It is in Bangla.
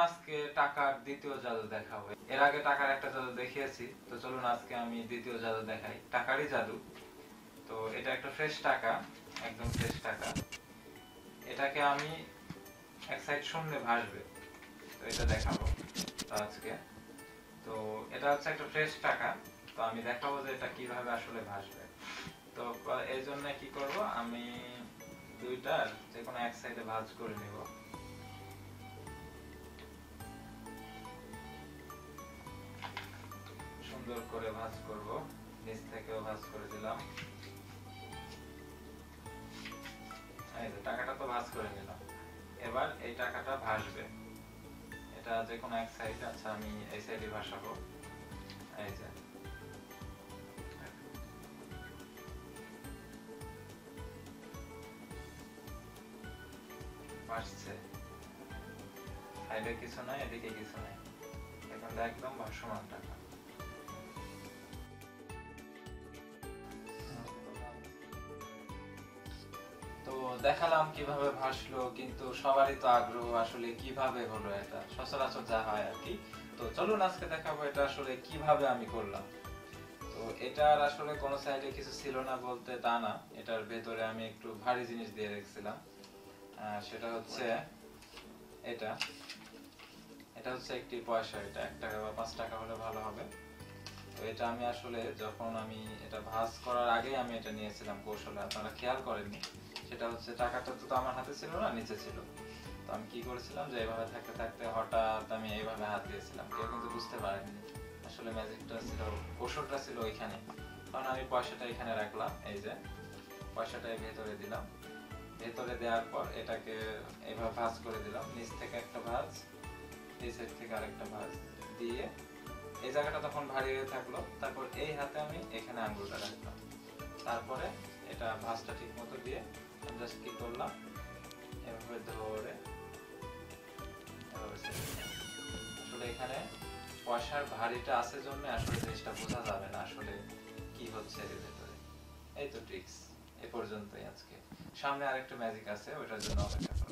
আজকে টাকার দ্বিতীয় জাদু দেখাবো। এর আগে টাকার একটা জাদু দেখিয়েছি, তো চলুন আজকে আমি দ্বিতীয় জাদু দেখাই, টাকারই জাদু। তো এটা একটা ফ্রেশ টাকা, একদম ফ্রেশ টাকা। এটাকে আমি এক সাইড শূন্যে ভাসবে, তো এটা দেখাবো তো আজকে। তো এটা হচ্ছে একটা ফ্রেশ টাকা, তো আমি দেখাবো যে এটা কিভাবে আসলে ভাসবে। তো এই জন্য কি করব, আমি দুইটার যে কোনো এক সাইডে ভাঁজ করে নিব। সুন্দর করে ভাঁজ করব, নিচ থেকেও ভাঁজ করে দিলাম। এই যে টাকাটা তো ভাঁজ করে নিলাম। এবার এই টাকাটা ভাসবে, এটা যে কোনো এক সাইডে। আচ্ছা, আমি এই সাইডে ভাসাবো। এই যে ভাসছে, সাইডে কিছু নাই, এদিকে কিছু নাই, এখন একদম ভাসমান টাকা। তো দেখালাম কিভাবে ভাসলো, কিন্তু সবারই তো আগ্রহ আসলে কিভাবে হলো, এটা সচরাচর যা হয় আর কি। তো চলুন আজকে দেখাবো এটা আসলে কিভাবে আমি করলাম। তো এটার আসলে কোনো সাইডে কিছু ছিল না বলতে তা না, এটার ভেতরে আমি একটু ভারী জিনিস দিয়ে রেখেছিলাম। সেটা হচ্ছে এটা এটা হচ্ছে একটি পয়সা, এটা 1 টাকা বা 5 টাকা হলে ভালো হবে। তো এটা আমি আসলে যখন আমি এটা ভাঁজ করার আগে আমি এটা নিয়েছিলাম কৌশলে, আপনারা খেয়াল করেননি। সেটা হচ্ছে টাকাটা তো আমার হাতে ছিল না, নিচে ছিল। তো আমি কি করেছিলাম যে এইভাবে থাকতে থাকতে হঠাৎ আমি এইভাবে হাত দিয়েছিলাম, কেউ কিন্তু বুঝতে পারেনি। আসলে ম্যাজিকটা ছিল, কৌশলটা ছিল ওইখানে। কারণ আমি পয়সাটা এখানে রাখলাম, এই যে পয়সাটা ভেতরে দিলাম। ভেতরে দেওয়ার পর এটাকে এইভাবে ভাঁজ করে দিলাম, নিচ থেকে একটা ভাঁজ, এই সাইড থেকে আরেকটা ভাঁজ দিয়ে এই জায়গাটা তখন ভারী হয়ে থাকলো। তারপর এই হাতে আমি এখানে আঙ্গুলটা রাখলাম। তারপরে এটা ভাঁজটা ঠিক মতো দিয়ে আমি জাস্ট কি করলাম, এভাবে ধরে আসলে এখানে পয়সার ভারীটা আছে জন্য আসলে জিনিসটা বোঝা যাবে না আসলে কি হচ্ছে এর ভেতরে। এই তো ট্রিক্স, এ পর্যন্তই আজকে। সামনে আরেকটা ম্যাজিক আছে, ওটার জন্য অপেক্ষা করুন।